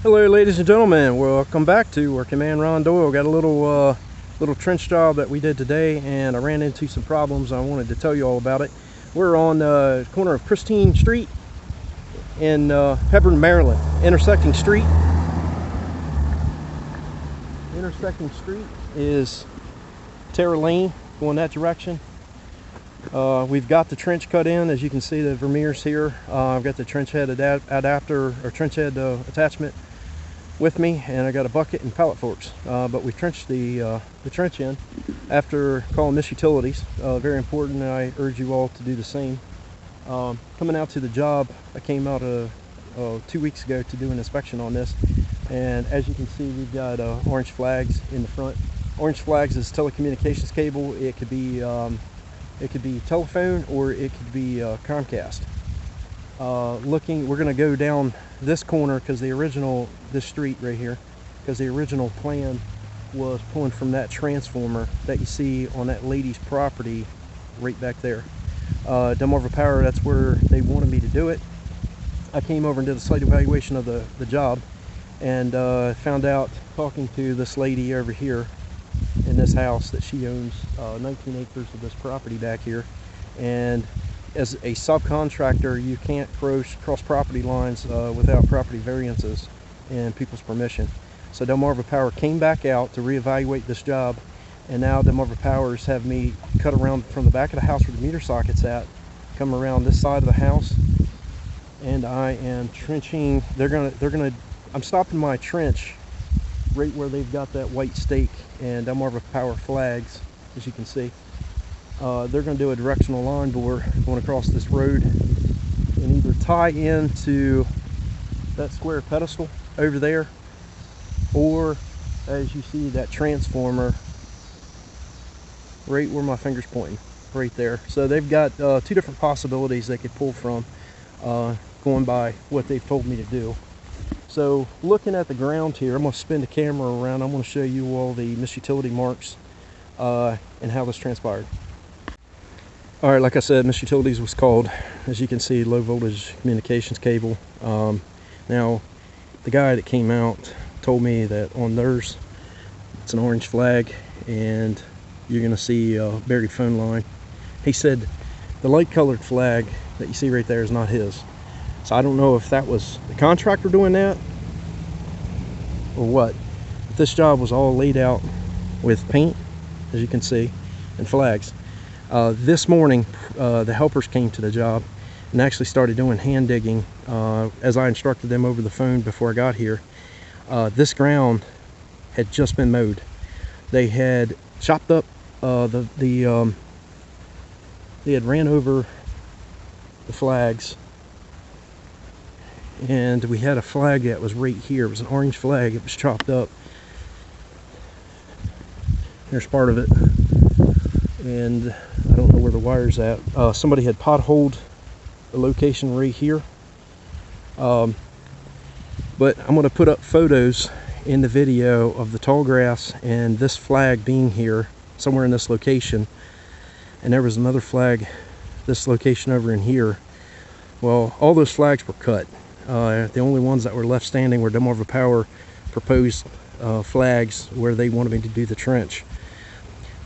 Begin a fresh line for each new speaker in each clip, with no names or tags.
Hello ladies and gentlemen, welcome back to working Man Ron Doyle. Got a little trench job that we did today, and I ran into some problems. I wanted to tell you all about it. We're on the corner of Christine Street in Hebron, Maryland. Intersecting street is Terra Lane, going that direction. We've got the trench cut in. As you can see, the Vermeer's here. I've got the trench head adapter or trench head attachment with me, and I got a bucket and pallet forks. But we trenched the trench in after calling Miss Utilities. Very important, and I urge you all to do the same. Coming out to the job, I came out 2 weeks ago to do an inspection on this, and as you can see, we've got orange flags in the front. Orange flags is telecommunications cable. It could be telephone, or it could be Comcast. We're going to go down this corner because this street right here, because the original plan was pulling from that transformer that you see on that lady's property right back there. Delmarva Power, that's where they wanted me to do it. I came over and did a site evaluation of the job, and found out, talking to this lady over here in this house, that she owns 19 acres of this property back here, and as a subcontractor you can't cross property lines without property variances and people's permission. So Delmarva Power came back out to reevaluate this job, and now Delmarva Powers have me cut around from the back of the house where the meter socket's at, come around this side of the house, and I am trenching. I'm stopping my trench right where they've got that white stake and Delmarva Power flags, as you can see. They're going to do a directional line bore going across this road and either tie into that square pedestal over there, or, as you see, that transformer right where my finger's pointing, right there. So they've got two different possibilities they could pull from, going by what they've told me to do. So looking at the ground here, I'm going to spin the camera around. I'm going to show you all the Miss Utility marks and how this transpired. All right, like I said, Miss Utilities was called. As you can see, low voltage communications cable. Now, the guy that came out told me that on theirs, it's an orange flag, and you're going to see a buried phone line. He said the light colored flag that you see right there is not his. So I don't know if that was the contractor doing that or what. But this job was all laid out with paint, as you can see, and flags. This morning, the helpers came to the job and actually started doing hand digging, as I instructed them over the phone before I got here. This ground had just been mowed. They had chopped up they had ran over the flags, and we had a flag that was right here. It was an orange flag. It was chopped up. There's part of it, and I don't know where the wire's at. Somebody had potholed the location right here. But I'm going to put up photos in the video of the tall grass and this flag being here somewhere in this location, and there was another flag this location over in here. Well, all those flags were cut. The only ones that were left standing were Delmarva Power proposed flags where they wanted me to do the trench.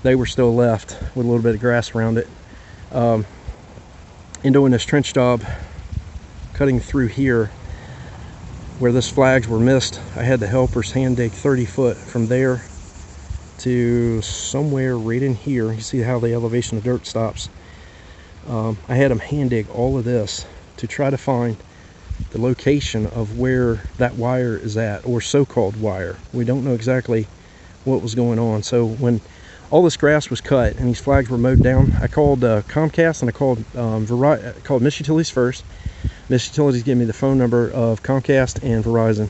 They were still left with a little bit of grass around it. In doing this trench job, cutting through here where those flags were missed, I had the helpers hand dig 30 foot from there to somewhere right in here. You see how the elevation of dirt stops. I had them hand dig all of this to try to find the location of where that wire is at, or so-called wire. We don't know exactly what was going on. So when all this grass was cut and these flags were mowed down, I called Comcast, and I called Miss Utilities first. Miss Utilities gave me the phone number of Comcast and Verizon.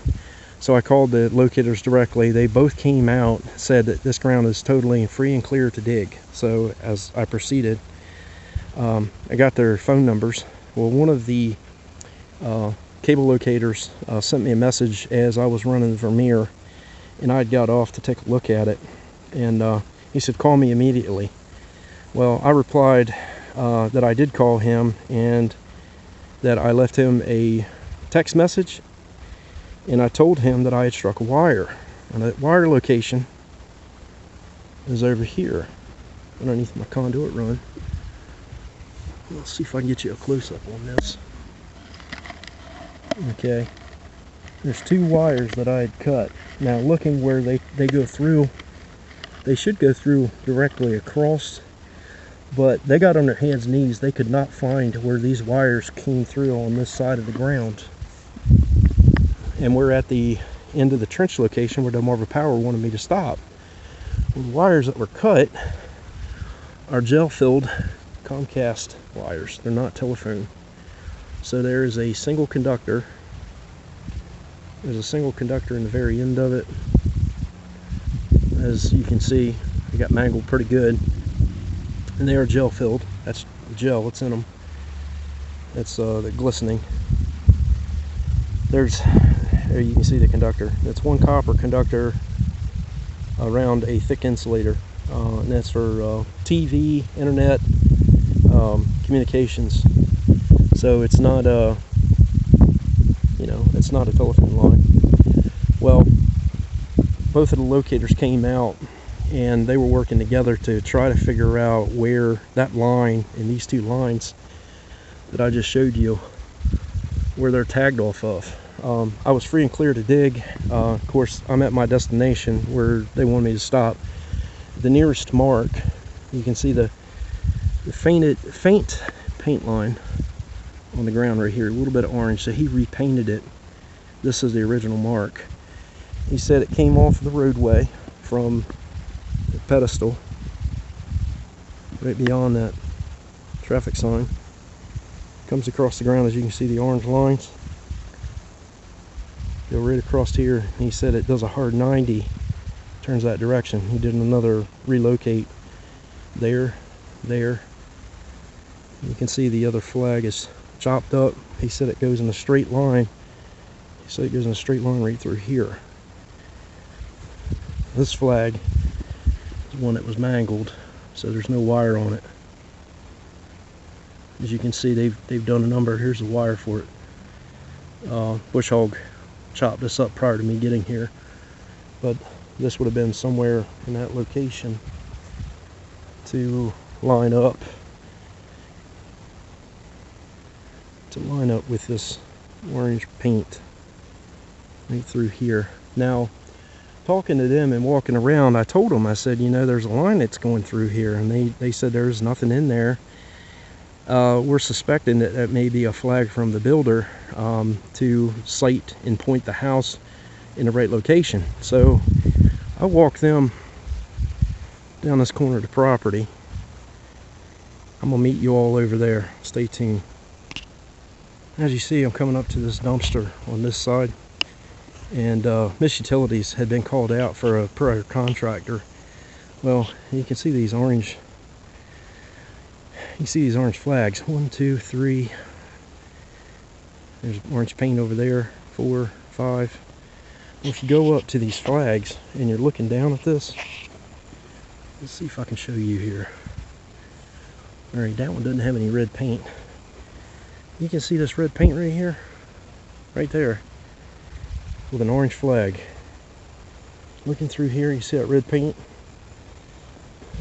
So I called the locators directly. They both came out, said that this ground is totally free and clear to dig. So as I proceeded, I got their phone numbers. Well, one of the cable locators sent me a message as I was running the Vermeer, and I'd got off to take a look at it, and he said, call me immediately. Well, I replied that I did call him, and that I left him a text message and I told him that I had struck a wire, and that wire location is over here underneath my conduit run. Let's see if I can get you a close-up on this. Okay, there's 2 wires that I had cut. Now looking where they go through, they should go through directly across, but they got on their hands and knees. They could not find where these wires came through on this side of the ground. And we're at the end of the trench location where Delmarva Power wanted me to stop. Well, the wires that were cut are gel-filled Comcast wires. They're not telephone. So there is a single conductor. There's a single conductor in the very end of it. As you can see, it got mangled pretty good. And they are gel-filled. That's the gel that's in them. That's the glistening. There you can see the conductor. That's one copper conductor around a thick insulator, and that's for TV, internet, communications. So it's not a, it's not a telephone line. Well, both of the locators came out, and they were working together to try to figure out where that line and these 2 lines that I just showed you, where they're tagged off of. I was free and clear to dig. Of course, I'm at my destination where they wanted me to stop. The nearest mark, you can see the faint paint line on the ground right here, a little bit of orange. So he repainted it. This is the original mark. He said it came off the roadway from the pedestal right beyond that traffic sign. Comes across the ground, as you can see the orange lines. Go right across here. He said it does a hard 90, turns that direction. He did another relocate there. You can see the other flag is chopped up. He said it goes in a straight line. He said it goes in a straight line right through here. This flag is one that was mangled, so there's no wire on it. As you can see, they've done a number. Here's the wire for it. Bush hog chopped this up prior to me getting here, but this would have been somewhere in that location to line up with this orange paint right through here. Now, talking to them and walking around, I told them, I said, there's a line that's going through here, and they said there's nothing in there. We're suspecting that that may be a flag from the builder to site and point the house in the right location. So I walked them down this corner of the property. I'm gonna meet you all over there. Stay tuned. As you see, I'm coming up to this dumpster on this side, and Miss Utilities had been called out for a prior contractor. Well, you can see these orange. You see these orange flags. 1, 2, 3. There's orange paint over there. 4, 5. If you go up to these flags and you're looking down at this, let's see if I can show you here. Alright, that one doesn't have any red paint. You can see this red paint right here, right there, with an orange flag. Looking through here, you see that red paint?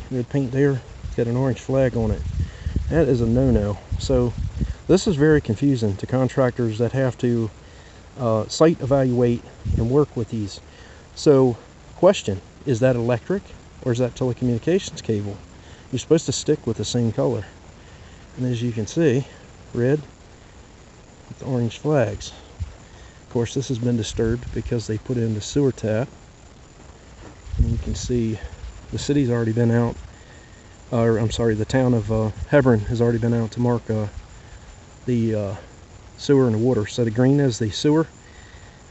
Red paint there, it's got an orange flag on it. That is a no-no. So this is very confusing to contractors that have to site evaluate and work with these. So, question, is that electric or is that telecommunications cable? You're supposed to stick with the same color. And as you can see, red with orange flags. Of course, this has been disturbed because they put in the sewer tap. And you can see the city's already been out, or I'm sorry, the town of Hebron has already been out to mark the sewer and the water. So the green is the sewer,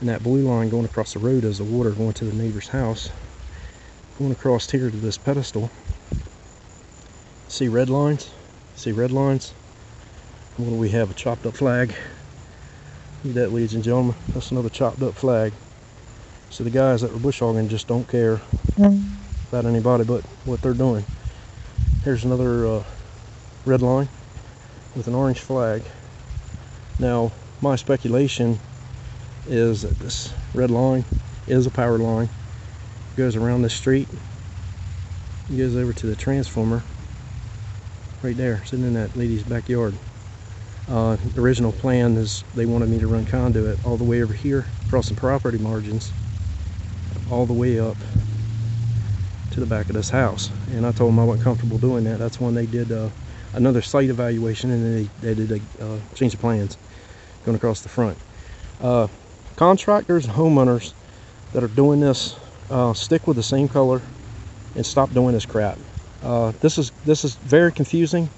and that blue line going across the road is the water going to the neighbor's house. Going across here to this pedestal, see red lines? See red lines? What do we have? A chopped up flag. See that, ladies and gentlemen? That's another chopped up flag. So the guys that were bush hogging just don't care about anybody but what they're doing. Here's another red line with an orange flag. Now, my speculation is that this red line is a power line. It goes around the street. It goes over to the transformer right there, sitting in that lady's backyard. The original plan is they wanted me to run conduit all the way over here, across the property margins, all the way up to the back of this house. And I told them I wasn't comfortable doing that. That's when they did another site evaluation, and then they did a change of plans going across the front. Contractors and homeowners that are doing this, stick with the same color and stop doing this crap. This is very confusing.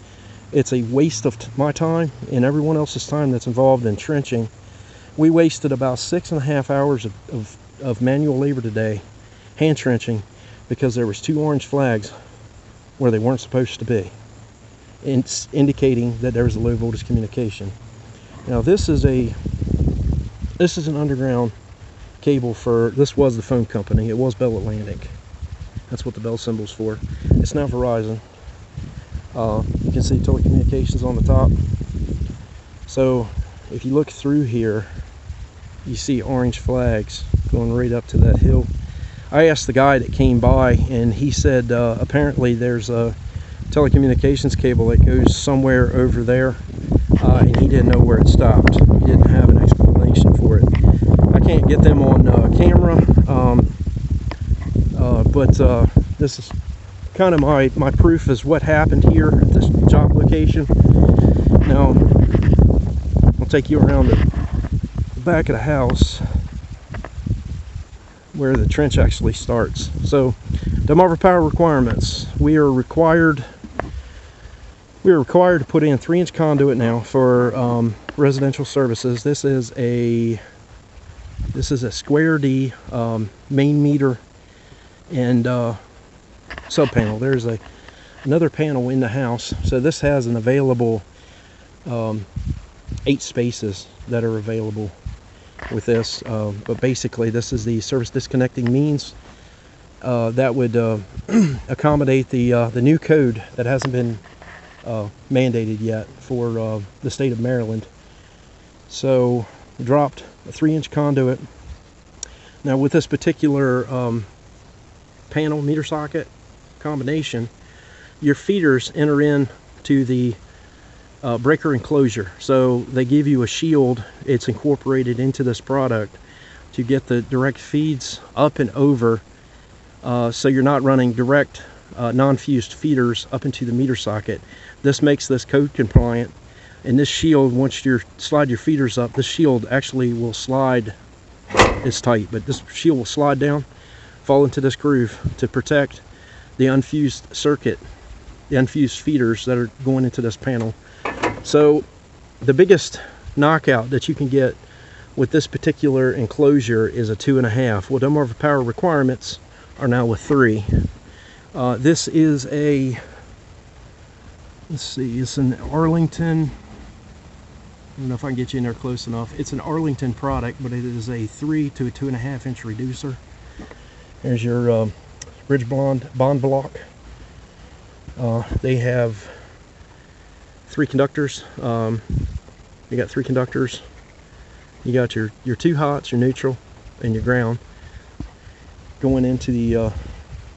It's a waste of my time and everyone else's time that's involved in trenching. We wasted about 6.5 hours of manual labor today, hand trenching, because there was 2 orange flags where they weren't supposed to be, indicating that there was a low voltage communication. Now this is an underground cable for, this was the phone company, it was Bell Atlantic. That's what the bell symbol's for. It's now Verizon. You can see telecommunications on the top. So if you look through here, you see orange flags going right up to that hill. I asked the guy that came by, and he said apparently there's a telecommunications cable that goes somewhere over there, and he didn't know where it stopped. He didn't have an explanation for it. I can't get them on camera, but this is kind of my proof is what happened here at this job location. Now I'll take you around the back of the house where the trench actually starts. So Delmarva Power requirements: we are required to put in 3-inch conduit now for residential services. This is a square D main meter and sub panel. There's another panel in the house, so this has an available 8 spaces that are available with this, but basically this is the service disconnecting means that would accommodate the new code that hasn't been mandated yet for the state of Maryland. So dropped a 3-inch conduit. Now with this particular panel meter socket combination, your feeders enter in to the breaker enclosure. So they give you a shield. It's incorporated into this product to get the direct feeds up and over, so you're not running direct non-fused feeders up into the meter socket. This makes this code compliant, and this shield, once you slide your feeders up, this shield actually will slide. It's tight, but this shield will slide down, fall into this groove to protect the unfused circuit, the unfused feeders that are going into this panel. So the biggest knockout that you can get with this particular enclosure is a 2.5. Well, Delmarva Power requirements are now with 3. This is a, let's see, it's an Arlington, I don't know if I can get you in there close enough. It's an Arlington product, but it is a 3 to a 2.5 inch reducer. There's your bridge bond block. They have 3 conductors. You got 3 conductors. You got your 2 hots, your neutral, and your ground going into the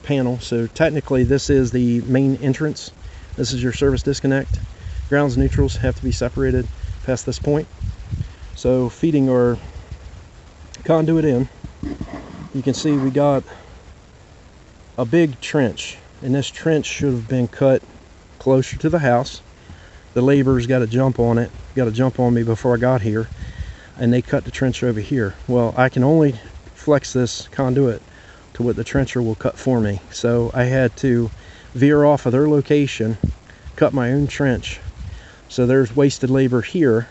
panel. So technically this is the main entrance. This is your service disconnect. Grounds and neutrals have to be separated past this point. So feeding our conduit in, you can see we got a big trench, and this trench should have been cut closer to the house. The laborers got to jump on it, got to jump on me before I got here, and they cut the trench over here. Well, I can only flex this conduit to what the trencher will cut for me. So I had to veer off of their location, cut my own trench. So there's wasted labor here,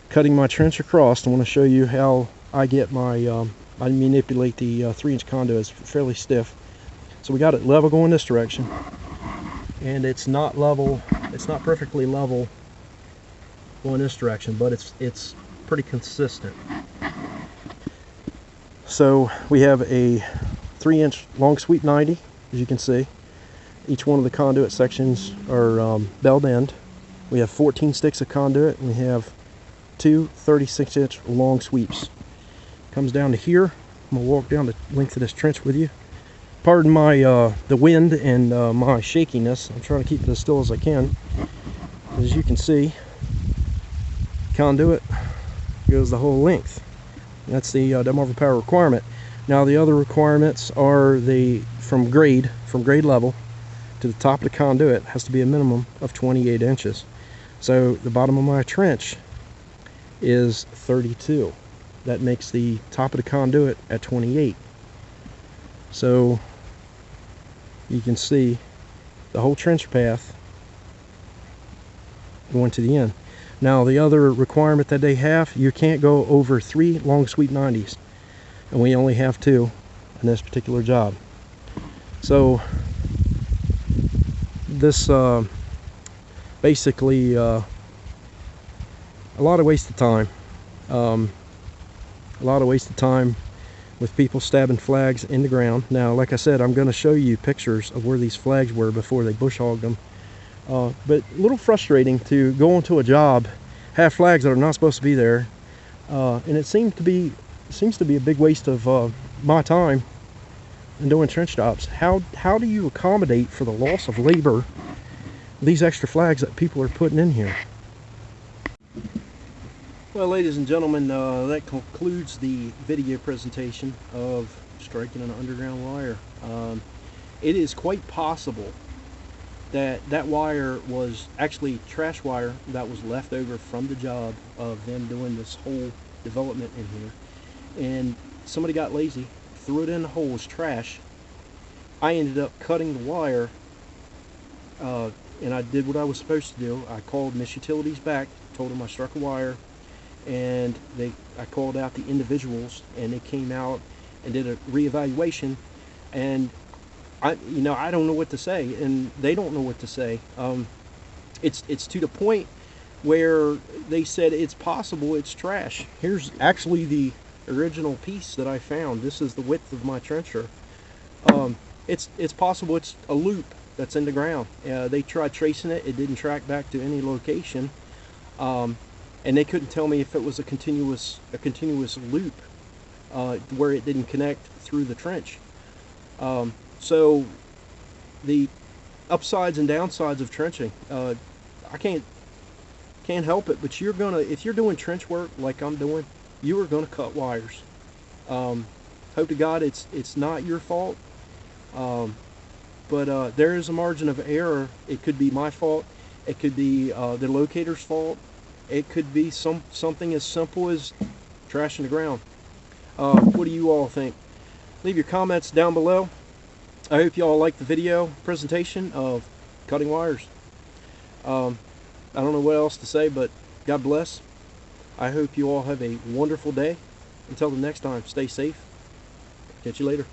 cutting my trench across. I want to show you how I get my, I manipulate the 3-inch conduit. It's fairly stiff. So we got it level going this direction, and it's not level, it's not perfectly level going this direction, but it's pretty consistent. So we have a 3-inch long sweep 90, as you can see. Each one of the conduit sections are belled end. We have 14 sticks of conduit, and we have two 36-inch long sweeps. Comes down to here. I'm gonna walk down the length of this trench with you. Pardon my the wind and my shakiness. I'm trying to keep it as still as I can. As you can see, conduit goes the whole length. That's the Delmarva Power requirement. Now the other requirements are from grade level to the top of the conduit has to be a minimum of 28 inches. So the bottom of my trench is 32. That makes the top of the conduit at 28. So you can see the whole trench path going to the end. Now the other requirement that they have, you can't go over 3 long sweep 90s, and we only have 2 in this particular job. So this basically a lot of waste of time. A lot of waste of time with people stabbing flags in the ground. Now, like I said, I'm going to show you pictures of where these flags were before they bush hogged them. But a little frustrating to go into a job, have flags that are not supposed to be there, and it seems to be a big waste of my time in doing trench jobs. How do you accommodate for the loss of labor these extra flags that people are putting in here? Well, ladies and gentlemen, that concludes the video presentation of striking an underground wire. It is quite possible that wire was actually trash wire that was left over from the job of them doing this whole development in here, and somebody got lazy, threw it in the hole as trash. I ended up cutting the wire, and I did what I was supposed to do. I called Miss Utilities back, told them I struck a wire, and I called out the individuals, and they came out and did a reevaluation, and I don't know what to say, and they don't know what to say. It's to the point where they said it's possible it's trash. Here's actually the original piece that I found. This is the width of my trencher. It's possible it's a loop that's in the ground. They tried tracing it. It didn't track back to any location. And they couldn't tell me if it was a continuous loop where it didn't connect through the trench. So the upsides and downsides of trenching, I can't help it, but if you're doing trench work like I'm doing, you are gonna cut wires. Hope to God it's not your fault, but there is a margin of error. It could be my fault. It could be the locator's fault. It could be something as simple as trash in the ground. What do you all think? Leave your comments down below. I hope you all liked the video presentation of cutting wires. I don't know what else to say, but God bless. I hope you all have a wonderful day. Until the next time, stay safe. Catch you later.